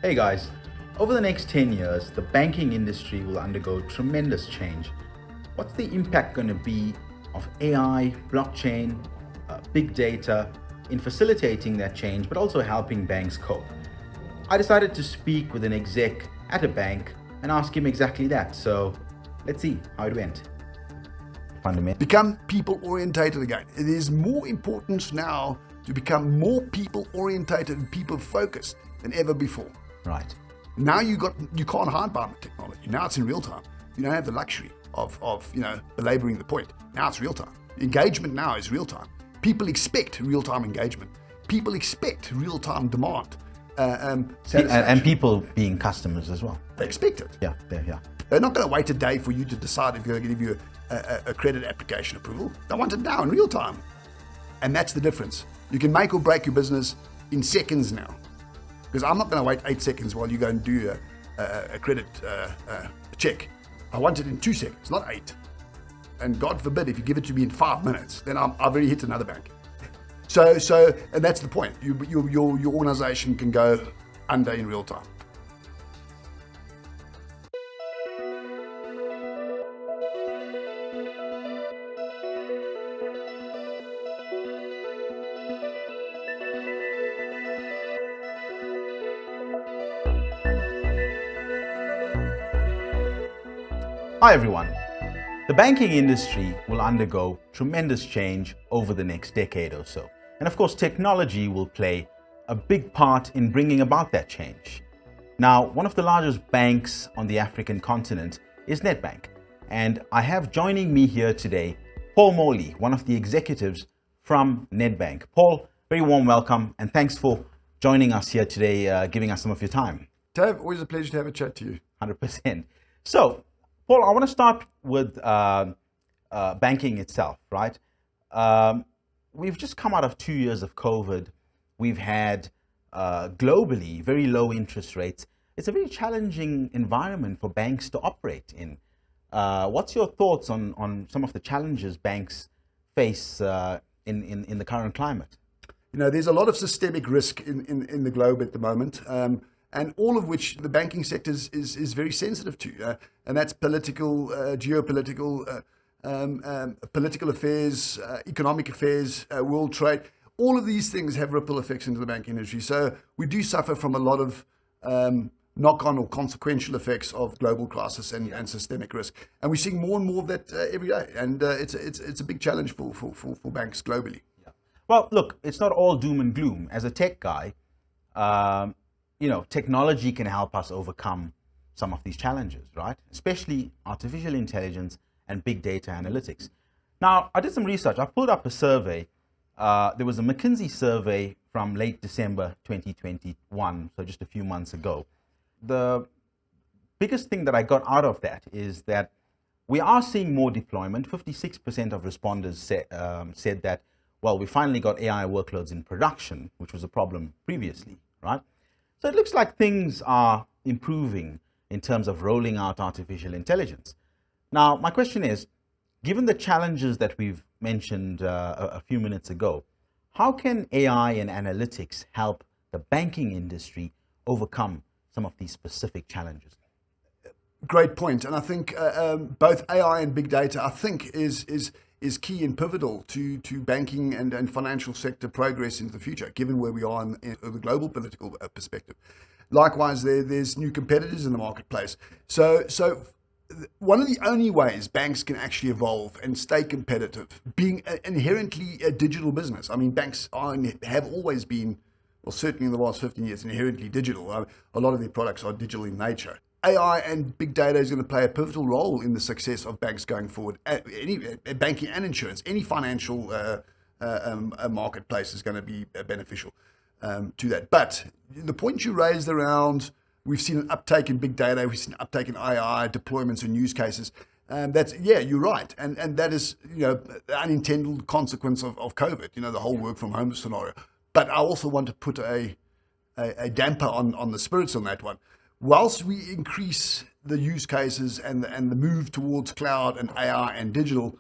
Hey guys, over the next 10 years, the banking industry will undergo tremendous change. What's the impact going to be of AI, blockchain, big data in facilitating that change, but also helping banks cope? I decided to speak with an exec at a bank and ask him exactly that. So let's see how it went. Fundamentally. Become people orientated again. It is more important now to become more people orientated and people focused than ever before. Right. Now you can't hide behind the technology. Now it's in real time. You don't have the luxury of belaboring the point. Now it's real time. Engagement now is real time. People expect real time engagement. People expect real time demand. And people being customers as well. They expect it. Yeah. They're not going to wait a day for you to decide if they're going to give you a credit application approval. They want it now in real time. And that's the difference. You can make or break your business in seconds now. Because I'm not going to wait 8 seconds while you go and do a credit check. I want it in 2 seconds, not 8. And God forbid if you give it to me in 5 minutes, then I've already hit another bank. So, and that's the point. Your organization can go under in real time. Hi everyone. The banking industry will undergo tremendous change over the next decade or so. And of course, technology will play a big part in bringing about that change. Now, one of the largest banks on the African continent is Nedbank. And I have joining me here today, Paul Morley, one of the executives from Nedbank. Paul, very warm welcome and thanks for joining us here today, giving us some of your time. Tav, always a pleasure to have a chat to you. 100%. So, Paul, I want to start with banking itself, right? We've just come out of 2 years of COVID. We've had globally very low interest rates. It's a very challenging environment for banks to operate in. What's your thoughts on some of the challenges banks face in the current climate? You know, there's a lot of systemic risk in the globe at the moment. And all of which the banking sector is very sensitive to, and that's political, geopolitical, political affairs, economic affairs, world trade. All of these things have ripple effects into the banking industry. So we do suffer from a lot of knock-on or consequential effects of global crisis and systemic risk. And we're seeing more and more of that every day. And it's a big challenge for banks globally. Yeah. Well, look, it's not all doom and gloom. As a tech guy, technology can help us overcome some of these challenges, right? Especially artificial intelligence and big data analytics. Now, I did some research. I pulled up a survey. There was a McKinsey survey from late December 2021, so just a few months ago. The biggest thing that I got out of that is that we are seeing more deployment. 56% of respondents said that, well, we finally got AI workloads in production, which was a problem previously, right? So it looks like things are improving in terms of rolling out artificial intelligence. Now, my question is, given the challenges that we've mentioned a few minutes ago, how can AI and analytics help the banking industry overcome some of these specific challenges? Great point. And I think both AI and big data, I think, is key and pivotal to banking and financial sector progress into the future, given where we are in the global political perspective. Likewise, there's new competitors in the marketplace. So one of the only ways banks can actually evolve and stay competitive, being inherently a digital business. I mean, banks have always been, well, certainly in the last 15 years, inherently digital. A lot of their products are digital in nature. AI and big data is going to play a pivotal role in the success of banks going forward. Banking and insurance, any financial marketplace is going to be beneficial to that. But the point you raised around, we've seen an uptake in big data, we've seen an uptake in AI deployments and use cases. You're right, and that is the unintended consequence of COVID. The whole work from home scenario. But I also want to put a damper on the spirits on that one. Whilst we increase the use cases and the move towards cloud and AI and digital,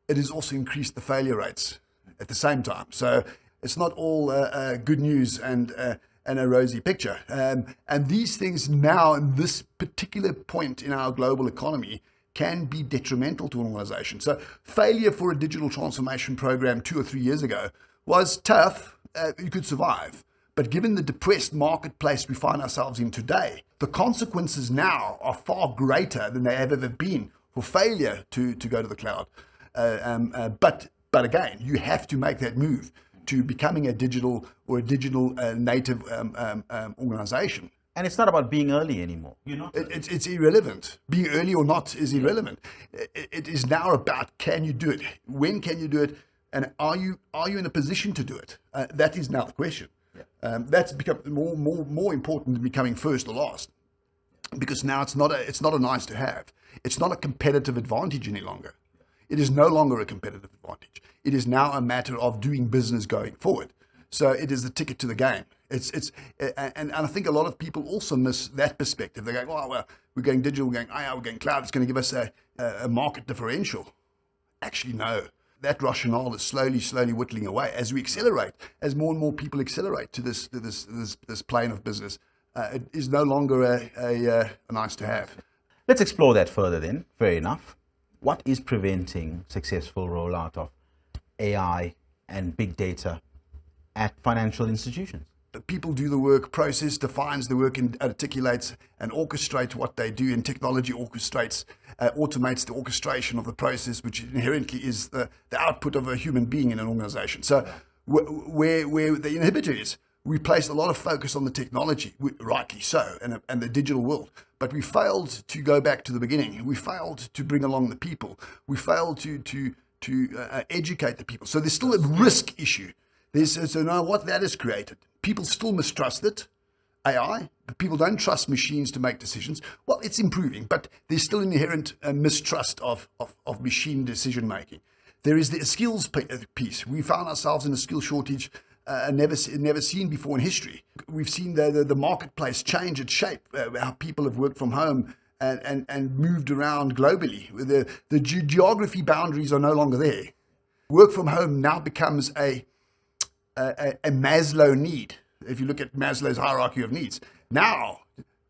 it has also increased the failure rates at the same time. So it's not all good news. And and a rosy picture. And these things now, in this particular point in our global economy, can be detrimental to an organization. So failure for a digital transformation program 2 or 3 years ago was tough. You could survive. But given the depressed marketplace we find ourselves in today, the consequences now are far greater than they have ever been for failure to go to the cloud. But again, you have to make that move to becoming a digital native organization. And it's not about being early anymore. It's irrelevant. Being early or not is irrelevant. It is now about, can you do it? When can you do it? And are you in a position to do it? That is now the question. Yeah. That's become more important than becoming first or last, because now it's not a nice to have. It's not a competitive advantage any longer. It is no longer a competitive advantage. It is now a matter of doing business going forward. So it is the ticket to the game. And I think a lot of people also miss that perspective. They're going, well, we're going digital, we're going cloud. It's going to give us a market differential. Actually, no. That rationale is slowly whittling away as we accelerate, as more and more people accelerate to this plane of business. It is no longer a nice to have. Let's explore that further then. Fair enough. What is preventing successful rollout of AI and big data at financial institutions? People do the work, process defines the work and articulates and orchestrates what they do, and technology automates the orchestration of the process, which inherently is the output of a human being in an organization. So where the inhibitor is, we place a lot of focus on the technology, rightly so, and the digital world. But we failed to go back to the beginning. We failed to bring along the people. We failed to educate the people. So there's still a risk issue. So now what that has created, people still mistrust it, AI. People don't trust machines to make decisions. Well, it's improving, but there's still inherent mistrust of machine decision making. There is the skills piece. We found ourselves in a skill shortage never seen before in history. We've seen the marketplace change its shape, how people have worked from home and moved around globally. The geography boundaries are no longer there. Work from home now becomes a Maslow need. If you look at Maslow's hierarchy of needs, now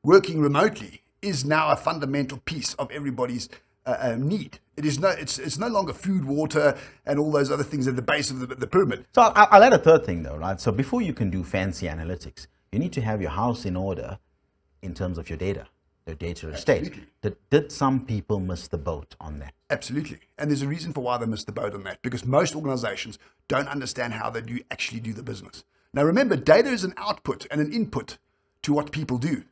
working remotely is now a fundamental piece of everybody's need. It's no longer food, water, and all those other things at the base of the pyramid. So I'll add a third thing though, right? So before you can do fancy analytics, you need to have your house in order in terms of your data estate. Did some people miss the boat on that? Absolutely. And there's a reason for why they missed the boat on that, because most organizations don't understand how they actually do the business. Now remember, data is an output and an input to what people do.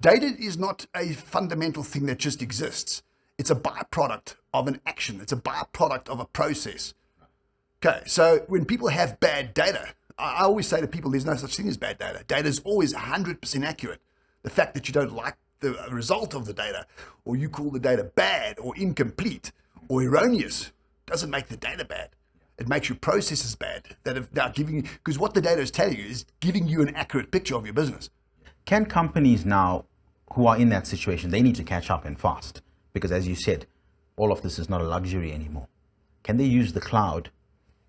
Data is not a fundamental thing that just exists. It's a byproduct of an action. It's a byproduct of a process. Okay, so when people have bad data, I always say to people, there's no such thing as bad data. Data is always 100% accurate. The fact that you don't like the result of the data, or you call the data bad or incomplete or erroneous, doesn't make the data bad. It makes your processes bad. That are now giving you, because what the data is telling you is giving you an accurate picture of your business. Can companies now who are in that situation, they need to catch up and fast? Because as you said, all of this is not a luxury anymore. Can they use the cloud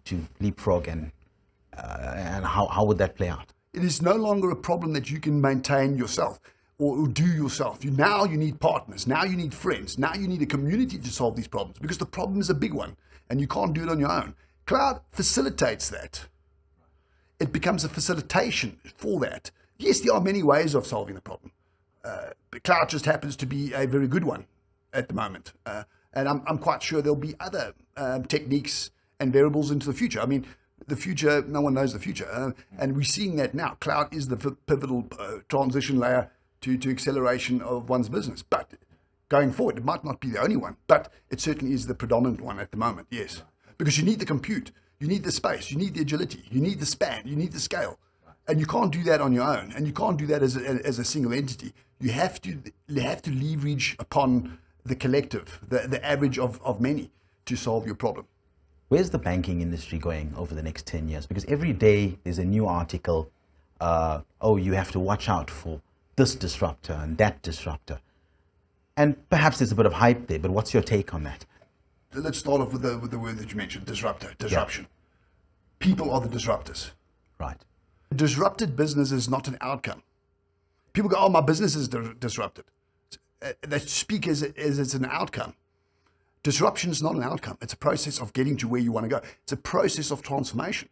to leapfrog, and how would that play out? It is no longer a problem that you can maintain yourself or do yourself. Now you need partners. Now you need friends. Now you need a community to solve these problems, because the problem is a big one and you can't do it on your own. Cloud facilitates that. It becomes a facilitation for that. Yes, there are many ways of solving the problem. But cloud just happens to be a very good one at the moment. And I'm quite sure there'll be other techniques and variables into the future. I mean, the future, no one knows the future. And we're seeing that now. Cloud is the pivotal transition layer to acceleration of one's business. But going forward, it might not be the only one, but it certainly is the predominant one at the moment, yes. Because you need the compute, you need the space, you need the agility, you need the span, you need the scale. And you can't do that on your own, and you can't do that as a single entity. You have to leverage upon the collective, the average of many, to solve your problem. Where's the banking industry going over the next 10 years? Because every day there's a new article, you have to watch out for this disruptor and that disruptor. And perhaps there's a bit of hype there, but what's your take on that? Let's start off with the word that you mentioned, disruption. Yeah. People are the disruptors. Right. Disrupted business is not an outcome. People go, oh, my business is disrupted. They speak as it's an outcome. Disruption is not an outcome. It's a process of getting to where you want to go. It's a process of transformation.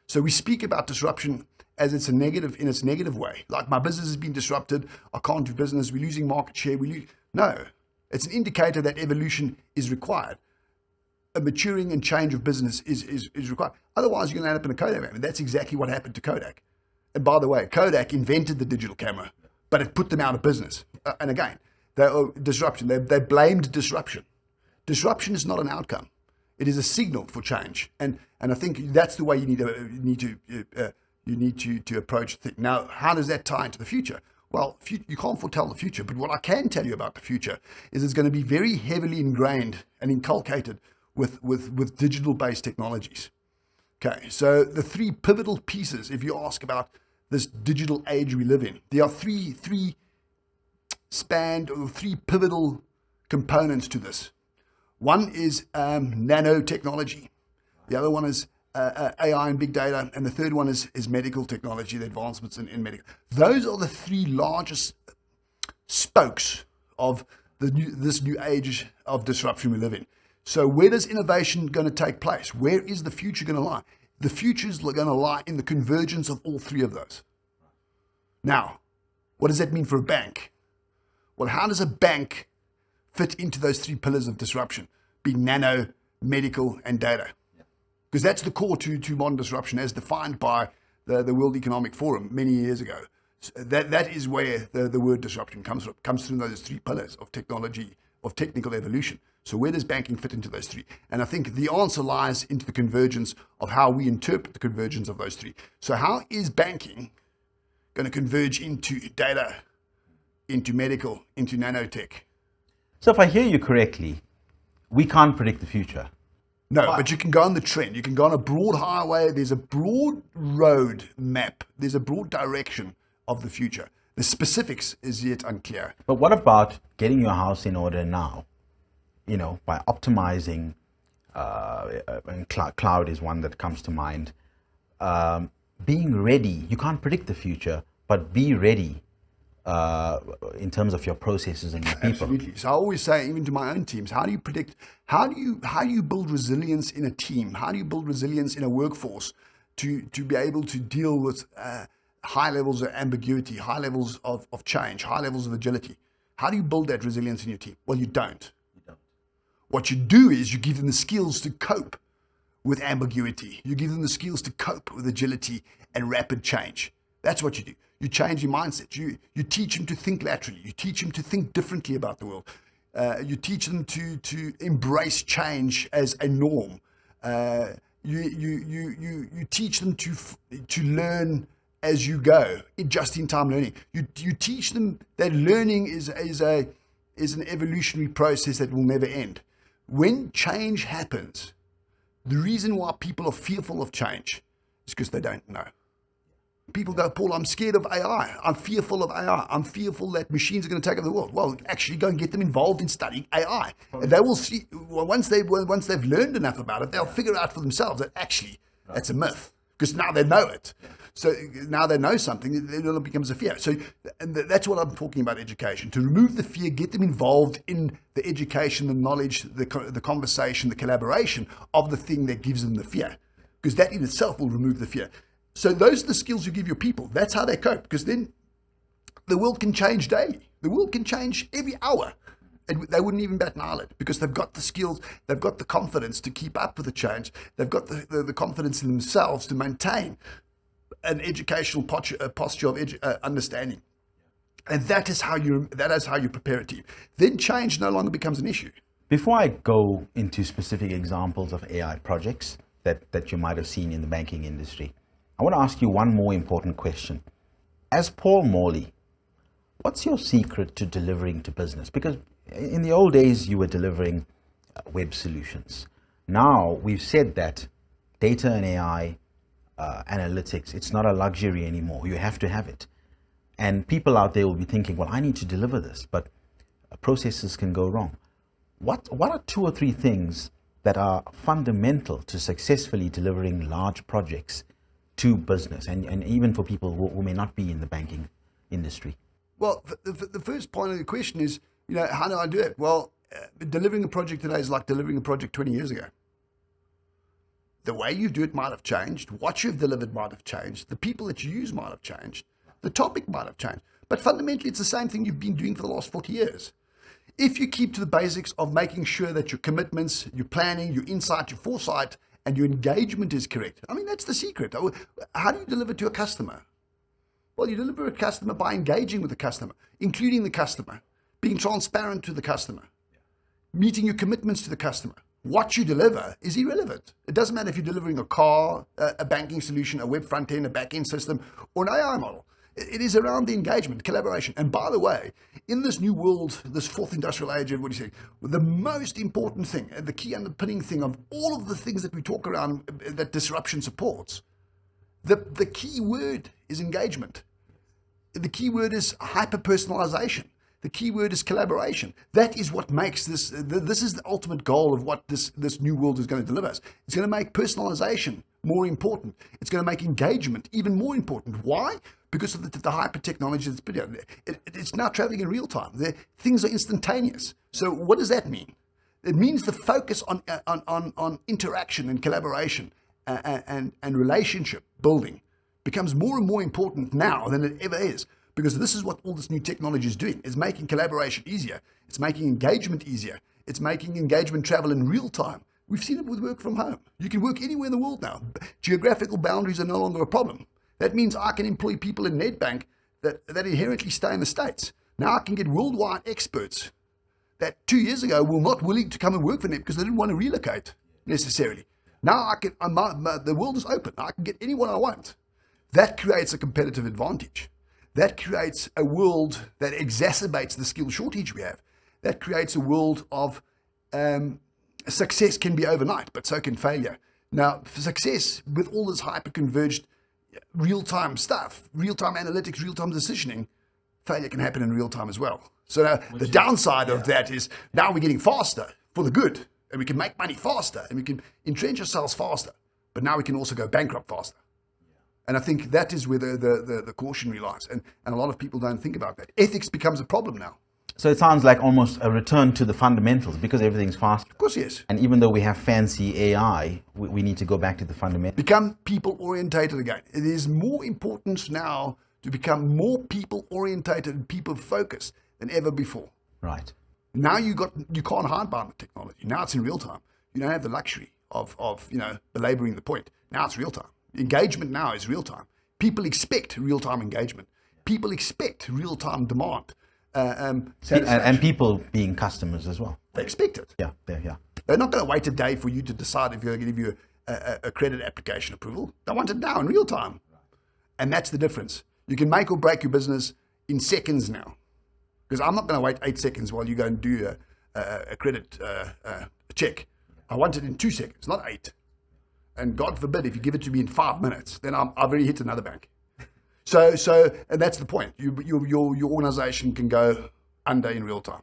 So we speak about disruption as it's a negative, in its negative way. Like, my business has been disrupted. I can't do business. We're losing market share. No, it's an indicator that evolution is required. A maturing and change of business is required. Otherwise, you're going to end up in a Kodak van. And that's exactly what happened to Kodak. And by the way, Kodak invented the digital camera, but it put them out of business. And again, disruption. They blamed disruption. Disruption is not an outcome. It is a signal for change. And I think that's the way you need to approach things. Now, how does that tie into the future? Well, you can't foretell the future, but what I can tell you about the future is it's going to be very heavily ingrained and inculcated with digital-based technologies. Okay, so the three pivotal pieces, if you ask about this digital age we live in, there are three pivotal components to this. One is nanotechnology. The other one is AI and big data. And the third one is medical technology, the advancements in medical. Those are the three largest spokes of this new age of disruption we live in. So where does innovation going to take place? Where is the future going to lie? The future is going to lie in the convergence of all three of those. Now, what does that mean for a bank? Well, how does a bank fit into those three pillars of disruption, being nano, medical, and data? Because that's the core to modern disruption as defined by the World Economic Forum many years ago. So that is where the word disruption comes from. It comes through those three pillars of technology, of technical evolution. So where does banking fit into those three? And I think the answer lies into the convergence of how we interpret the convergence of those three. So how is banking going to converge into data, into medical, into nanotech? So if I hear you correctly, we can't predict the future. No, but you can go on the trend. You can go on a broad highway. There's a broad road map. There's a broad direction of the future. The specifics is yet unclear. But what about getting your house in order now? You know, by optimizing, and cloud is one that comes to mind. Being ready. You can't predict the future, but be ready. In terms of your processes and your people. Absolutely. So I always say, even to my own teams, how do you predict, how do you build resilience in a team? How do you build resilience in a workforce to be able to deal with high levels of ambiguity, high levels of change, high levels of agility? How do you build that resilience in your team? Well, you don't. What you do is you give them the skills to cope with ambiguity. You give them the skills to cope with agility and rapid change. That's what you do. You change your mindset. You teach them to think laterally. You teach them to think differently about the world. You teach them to embrace change as a norm. You teach them to learn as you go, just-in-time learning. You teach them that learning is an evolutionary process that will never end. When change happens, the reason why people are fearful of change is because they don't know. People go, Paul, I'm scared of AI. I'm fearful of AI. I'm fearful that machines are going to take over the world. Well, actually go and get them involved in studying AI. And they will see, once they've learned enough about it, they'll figure out for themselves that actually that's a myth. Because now they know it. So now they know something, it becomes a fear. So and that's what I'm talking about, education. To remove the fear, get them involved in the education, the knowledge, the conversation, the collaboration of the thing that gives them the fear. Because that in itself will remove the fear. So those are the skills you give your people. That's how they cope. Because then the world can change daily. The world can change every hour. And they wouldn't even bat an eyelid because they've got the skills, they've got the confidence to keep up with the change. They've got the confidence in themselves to maintain an educational posture of understanding. And that is how you prepare a team. Then change no longer becomes an issue. Before I go into specific examples of AI projects that you might have seen in the banking industry, I want to ask you one more important question. As Paul Morley, what's your secret to delivering to business? Because in the old days, you were delivering web solutions. Now, we've said that data and AI, analytics, it's not a luxury anymore. You have to have it. And people out there will be thinking, well, I need to deliver this, but processes can go wrong. What are 2 or 3 things that are fundamental to successfully delivering large projects to business, and even for people who may not be in the banking industry? Well, the first point of the question is, how do I do it? Well, delivering a project today is like delivering a project 20 years ago. The way you do it might have changed. What you've delivered might have changed. The people that you use might have changed. The topic might have changed. But fundamentally, it's the same thing you've been doing for the last 40 years. If you keep to the basics of making sure that your commitments, your planning, your insight, your foresight, and your engagement is correct. I mean, that's the secret. How do you deliver to a customer? Well, you deliver to a customer by engaging with the customer, including the customer, being transparent to the customer, meeting your commitments to the customer. What you deliver is irrelevant. It doesn't matter if you're delivering a car, a banking solution, a web front end, a back end system, or an AI model. It is around the engagement, collaboration. And by the way, in this new world, this fourth industrial age, everybody's saying, the most important thing, the key underpinning thing of all of the things that we talk around that disruption supports, the key word is engagement. The key word is hyper-personalization. The key word is collaboration. That is what makes this is the ultimate goal of what this new world is going to deliver us. It's going to make personalization more important. It's going to make engagement even more important. Why? Because of the hyper technology that's been there. It's now traveling in real time. Things are instantaneous. So what does that mean? It means the focus on interaction and collaboration and relationship building becomes more and more important now than it ever is. Because this is what all this new technology is doing. It's making collaboration easier. It's making engagement easier. It's making engagement travel in real time. We've seen it with work from home. You can work anywhere in the world now. Geographical boundaries are no longer a problem. That means I can employ people in Nedbank that inherently stay in the States. Now I can get worldwide experts that 2 years ago were not willing to come and work for them because they didn't want to relocate necessarily. Now the world is open. I can get anyone I want. That creates a competitive advantage. That creates a world that exacerbates the skill shortage we have. That creates a world of success can be overnight, but so can failure. Now, for success, with all this hyper-converged real-time stuff, real-time analytics, real-time decisioning, failure can happen in real time as well. So now the downside of that is now we're getting faster for the good, and we can make money faster, and we can entrench ourselves faster, but now we can also go bankrupt faster. And I think that is where the cautionary lies. And a lot of people don't think about that. Ethics becomes a problem now. So it sounds like almost a return to the fundamentals because everything's fast. Of course, yes. And even though we have fancy AI, we need to go back to the fundamentals. Become people-orientated again. It is more important now to become more people-orientated and people-focused than ever before. Right. Now you can't hide behind the technology. Now it's in real time. You don't have the luxury of belaboring the point. Now it's real time. Engagement now is real time. People expect real time engagement. People expect real time demand. And people being customers as well. They expect it. Yeah. They're not going to wait a day for you to decide if they're going to give you a credit application approval. They want it now in real time. And that's the difference. You can make or break your business in seconds now. Because I'm not going to wait 8 seconds while you go and do a credit check. I want it in 2 seconds, not 8. And God forbid, if you give it to me in 5 minutes, then I've already hit another bank. So, and that's the point. Your organization can go under in real time.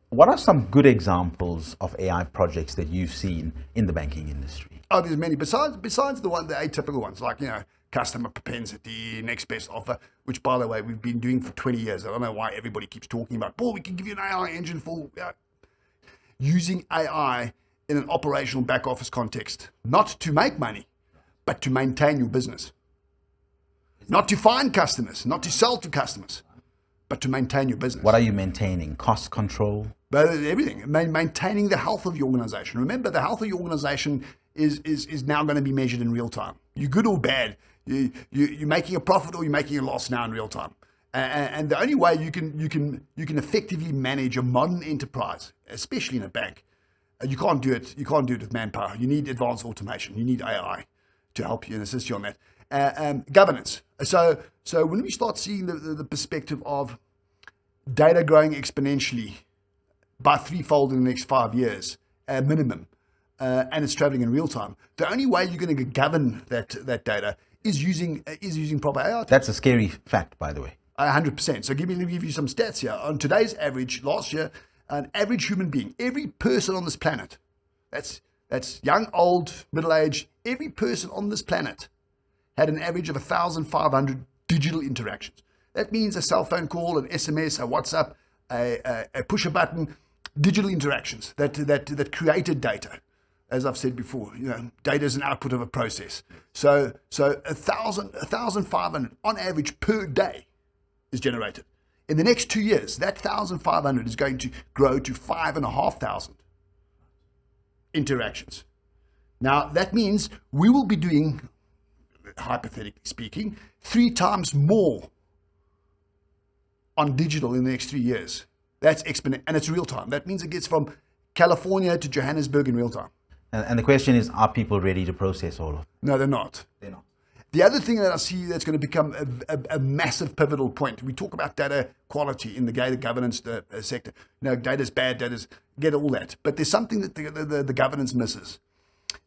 What are some good examples of AI projects that you've seen in the banking industry? Oh, there's many. Besides the atypical ones, like, customer propensity, next best offer, which, by the way, we've been doing for 20 years. I don't know why everybody keeps talking about, Paul, we can give you an AI engine for using AI in an operational back office context, not to make money, but to maintain your business. Not to find customers, not to sell to customers, but to maintain your business. What are you maintaining? Cost control? But everything. Maintaining the health of your organization. Remember, the health of your organization is now going to be measured in real time. You're good or bad. You're making a profit or you're making a loss now in real time. And the only way you can effectively manage a modern enterprise, especially in a bank, you can't do it with manpower. You need advanced automation. You need AI to help you and assist you on that. Governance. So when we start seeing the perspective of data growing exponentially by threefold in the next 5 years, minimum, and it's traveling in real time, the only way you're going to govern that data is using proper AI. That's a scary fact, by the way. 100%. So let me give you some stats here. On today's average, last year, an average human being, every person on this planet, that's young, old, middle-aged, every person on this planet had an average of 1,500 digital interactions. That means a cell phone call, an SMS, a WhatsApp, a push a button, digital interactions that created data. As I've said before, data is an output of a process. So 1,500 on average per day is generated. In the next 2 years, that 1,500 is going to grow to 5,500 interactions. Now, that means we will be doing, hypothetically speaking, 3 times more on digital in the next 3 years. That's exponential, and it's real time. That means it gets from California to Johannesburg in real time. And the question is, are people ready to process all of it? No, they're not. They're not. The other thing that I see that's going to become a massive pivotal point, we talk about data quality in the data governance sector. Data's bad, get all that. But there's something that the governance misses,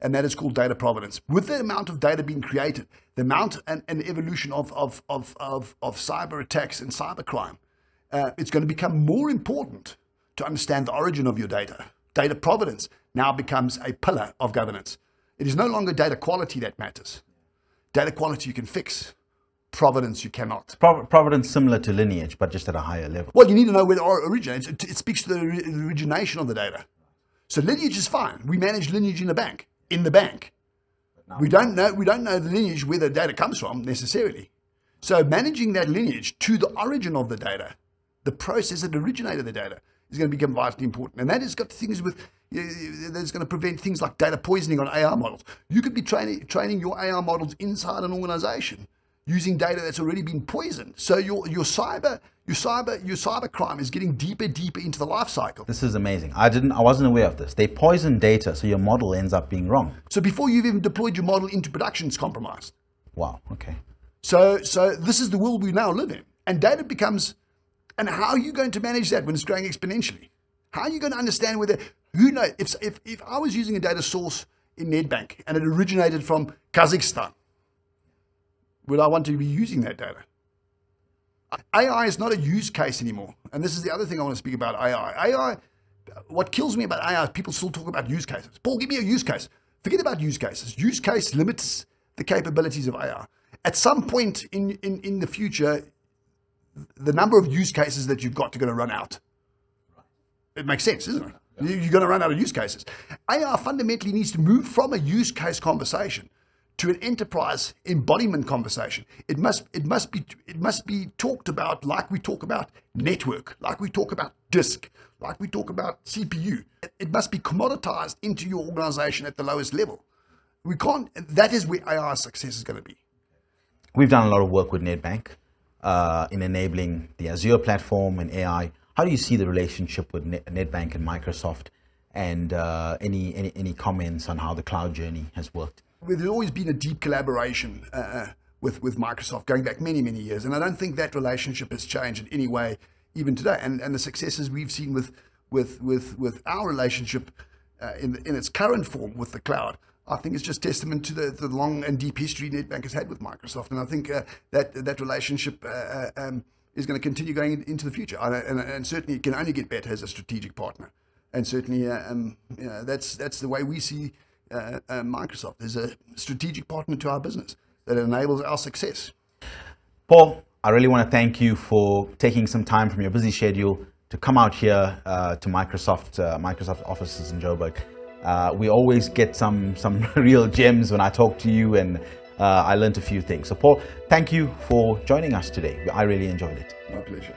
and that is called data provenance. With the amount of data being created, the amount and evolution of cyber attacks and cyber crime, it's going to become more important to understand the origin of your data. Data provenance now becomes a pillar of governance. It is no longer data quality that matters. Data quality you can fix. Provenance you cannot. Provenance similar to lineage, but just at a higher level. Well, you need to know where it originates. It speaks to the origination of the data. So lineage is fine. We manage lineage in the bank. We don't know the lineage where the data comes from necessarily. So managing that lineage to the origin of the data, the process that originated the data, is going to become vitally important. And that has got things with, that's going to prevent things like data poisoning on AI models. You could be training your AI models inside an organization using data that's already been poisoned. So your cyber crime is getting deeper into the life cycle. This is amazing. I wasn't aware of this. They poison data, so your model ends up being wrong. So before you've even deployed your model into production, it's compromised. Wow, okay. So this is the world we now live in. And data becomes, and how are you going to manage that when it's growing exponentially? How are you going to understand whether, who knows, if I was using a data source in Nedbank and it originated from Kazakhstan, would I want to be using that data? AI is not a use case anymore. And this is the other thing I want to speak about AI. What kills me about AI is people still talk about use cases. Paul, give me a use case. Forget about use cases. Use case limits the capabilities of AI. At some point in the future, the number of use cases that you've got are going to run out. It makes sense, isn't it? You're going to run out of use cases. AI fundamentally needs to move from a use case conversation to an enterprise embodiment conversation. It must be talked about like we talk about network, like we talk about disk, like we talk about CPU. It must be commoditized into your organization at the lowest level. We can't. That is where AI success is going to be. We've done a lot of work with Nedbank in enabling the Azure platform and AI. How do you see the relationship with Nedbank and Microsoft? And any comments on how the cloud journey has worked? There's always been a deep collaboration with Microsoft going back many years, and I don't think that relationship has changed in any way even today. And the successes we've seen with our relationship in its current form with the cloud, I think it's just testament to the long and deep history Nedbank has had with Microsoft. And I think that relationship is going to continue going into the future, and certainly it can only get better as a strategic partner. And certainly, that's the way we see Microsoft as a strategic partner to our business that enables our success. Paul, I really want to thank you for taking some time from your busy schedule to come out here to Microsoft offices in Joburg. We always get some real gems when I talk to you, and I learned a few things. So Paul, thank you for joining us today. I really enjoyed it. My pleasure.